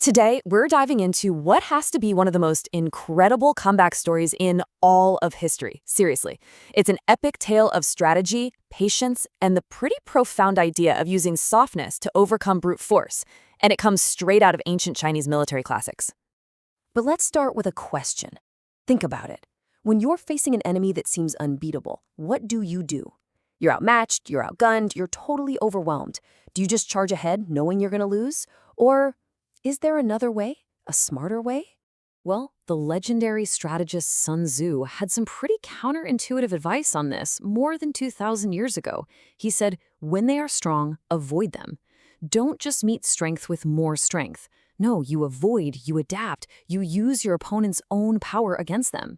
Today, we're diving into what has to be one of the most incredible comeback stories in all of history. Seriously. It's an epic tale of strategy, patience, and the pretty profound idea of using softness to overcome brute force. And it comes straight out of ancient Chinese military classics. But let's start with a question. Think about it. When you're facing an enemy that seems unbeatable, what do? You're outmatched, you're outgunned, you're totally overwhelmed. Do you just charge ahead knowing you're going to lose? Or is there another way? A smarter way? Well, the legendary strategist Sun Tzu had some pretty counterintuitive advice on this more than 2,000 years ago. He said, when they are strong, avoid them. Don't just meet strength with more strength. No, you avoid, you adapt, you use your opponent's own power against them.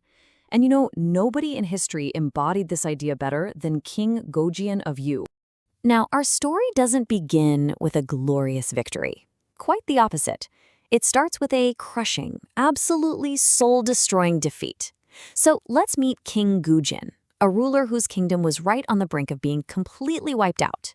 And nobody in history embodied this idea better than King Goujian of Yue. Now, our story doesn't begin with a glorious victory. Quite the opposite. It starts with a crushing, absolutely soul-destroying defeat. So let's meet King Goujian, a ruler whose kingdom was right on the brink of being completely wiped out.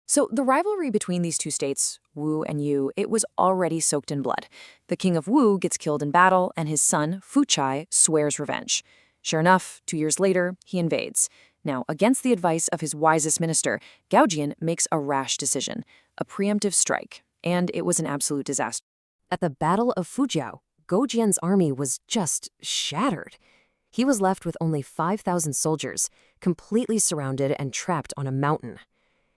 So the rivalry between these two states, Wu and Yue, it was already soaked in blood. The king of Wu gets killed in battle, and his son, Fuchai, swears revenge. Sure enough, 2 years later, he invades. Now, against the advice of his wisest minister, Goujian makes a rash decision, a preemptive strike. And it was an absolute disaster. At the Battle of Fujiao, Goujian's army was just shattered. He was left with only 5,000 soldiers, completely surrounded and trapped on a mountain.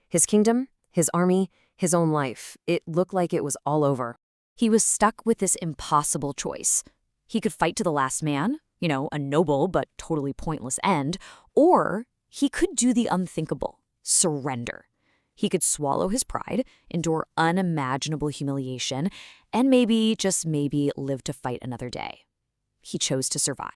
His kingdom, his army, his own life, it looked like it was all over. He was stuck with this impossible choice. He could fight to the last man, a noble but totally pointless end, or he could do the unthinkable, surrender. He could swallow his pride, endure unimaginable humiliation, and maybe, just maybe, live to fight another day. He chose to survive.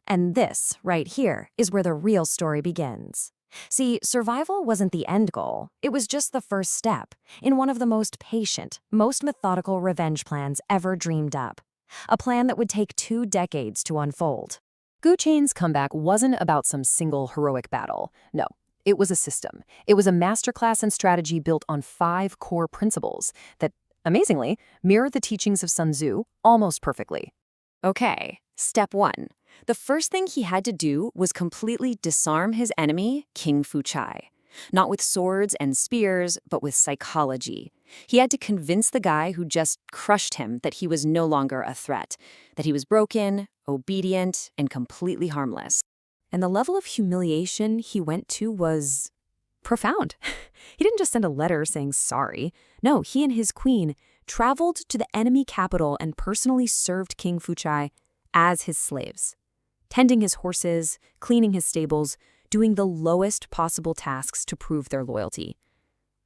And this, right here, is where the real story begins. See, survival wasn't the end goal. It was just the first step in one of the most patient, most methodical revenge plans ever dreamed up. A plan that would take 2 decades to unfold. Goujian's comeback wasn't about some single heroic battle. No. It was a system. It was a masterclass in strategy built on 5 core principles that, amazingly, mirrored the teachings of Sun Tzu almost perfectly. Okay, step 1. The first thing he had to do was completely disarm his enemy, King Fuchai. Not with swords and spears, but with psychology. He had to convince the guy who just crushed him that he was no longer a threat, that he was broken, obedient, and completely harmless. And the level of humiliation he went to was profound. He didn't just send a letter saying sorry. No, he and his queen traveled to the enemy capital and personally served King Fuchai as his slaves, tending his horses, cleaning his stables, doing the lowest possible tasks to prove their loyalty.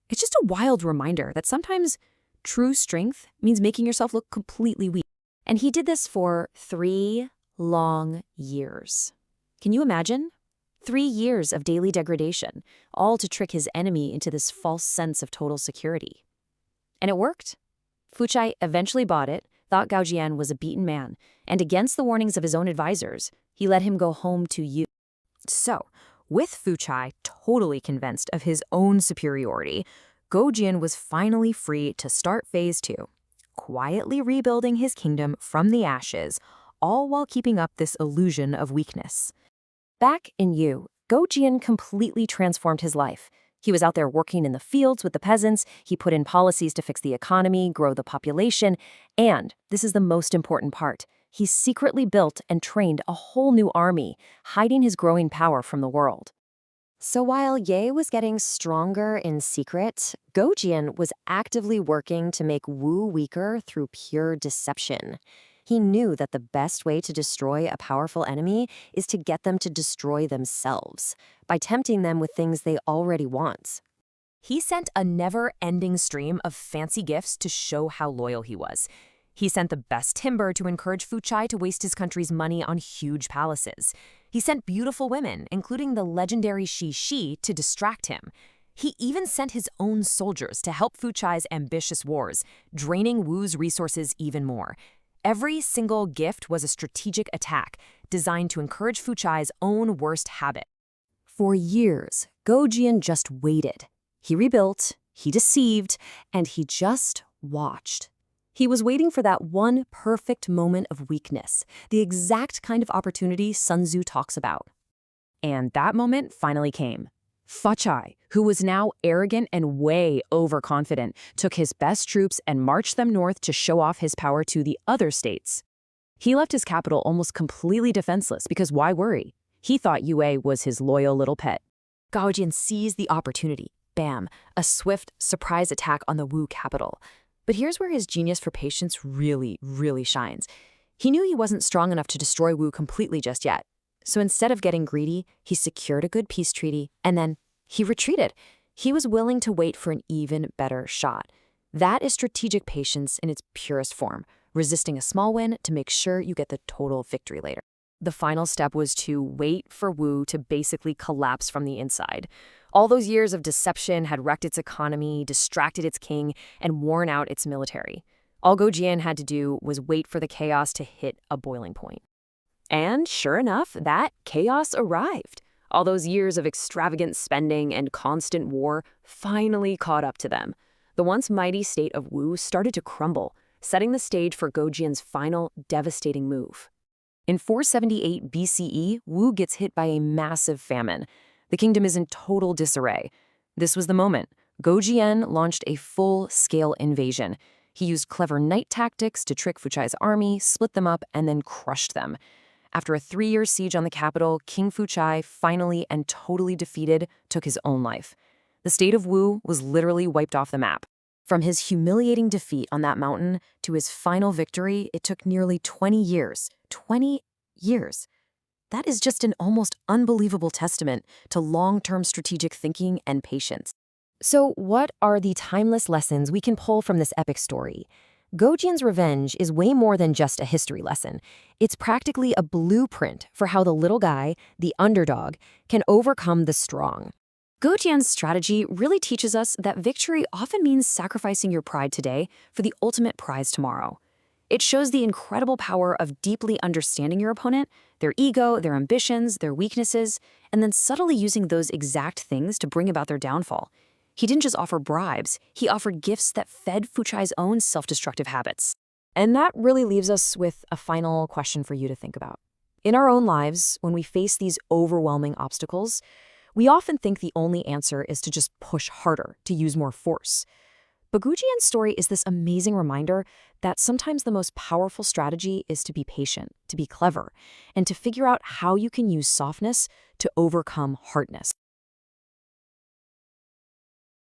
It's just a wild reminder that sometimes true strength means making yourself look completely weak. And he did this for 3 long years. Can you imagine? 3 years of daily degradation, all to trick his enemy into this false sense of total security. And it worked. Fuchai eventually bought it, thought Goujian was a beaten man, and against the warnings of his own advisors, he let him go home to Yue. So, with Fuchai totally convinced of his own superiority, Goujian was finally free to start phase 2, quietly rebuilding his kingdom from the ashes, all while keeping up this illusion of weakness. Back in Yue, Goujian completely transformed his life. He was out there working in the fields with the peasants, he put in policies to fix the economy, grow the population, and, this is the most important part, he secretly built and trained a whole new army, hiding his growing power from the world. So while Ye was getting stronger in secret, Goujian was actively working to make Wu weaker through pure deception. He knew that the best way to destroy a powerful enemy is to get them to destroy themselves, by tempting them with things they already want. He sent a never-ending stream of fancy gifts to show how loyal he was. He sent the best timber to encourage Fuchai to waste his country's money on huge palaces. He sent beautiful women, including the legendary Shi, to distract him. He even sent his own soldiers to help Fuchai's ambitious wars, draining Wu's resources even more. Every single gift was a strategic attack designed to encourage Fuchai's own worst habit. For years, Goujian just waited. He rebuilt, he deceived, and he just watched. He was waiting for that one perfect moment of weakness, the exact kind of opportunity Sun Tzu talks about. And that moment finally came. Fuchai, who was now arrogant and way overconfident, took his best troops and marched them north to show off his power to the other states. He left his capital almost completely defenseless because why worry? He thought Yue was his loyal little pet. Goujian seized the opportunity. Bam, a swift, surprise attack on the Wu capital. But here's where his genius for patience really shines. He knew he wasn't strong enough to destroy Wu completely just yet. So instead of getting greedy, he secured a good peace treaty, and then he retreated. He was willing to wait for an even better shot. That is strategic patience in its purest form, resisting a small win to make sure you get the total victory later. The final step was to wait for Wu to basically collapse from the inside. All those years of deception had wrecked its economy, distracted its king, and worn out its military. All Goujian had to do was wait for the chaos to hit a boiling point. And sure enough, that chaos arrived. All those years of extravagant spending and constant war finally caught up to them. The once mighty state of Wu started to crumble, setting the stage for Goujian's final devastating move. In 478 BCE, Wu gets hit by a massive famine. The kingdom is in total disarray. This was the moment. Goujian launched a full-scale invasion. He used clever night tactics to trick Fuchai's army, split them up, and then crushed them. After a 3-year siege on the capital, King Fuchai, finally and totally defeated, took his own life. The state of Wu was literally wiped off the map. From his humiliating defeat on that mountain to his final victory, it took nearly 20 years. 20 years. That is just an almost unbelievable testament to long-term strategic thinking and patience. So what are the timeless lessons we can pull from this epic story? Goujian's revenge is way more than just a history lesson. It's practically a blueprint for how the little guy, the underdog, can overcome the strong. Goujian's strategy really teaches us that victory often means sacrificing your pride today for the ultimate prize tomorrow. It shows the incredible power of deeply understanding your opponent, their ego, their ambitions, their weaknesses, and then subtly using those exact things to bring about their downfall. He didn't just offer bribes, he offered gifts that fed Fuchai's own self-destructive habits. And that really leaves us with a final question for you to think about. In our own lives, when we face these overwhelming obstacles, we often think the only answer is to just push harder, to use more force. But Goujian's story is this amazing reminder that sometimes the most powerful strategy is to be patient, to be clever, and to figure out how you can use softness to overcome hardness.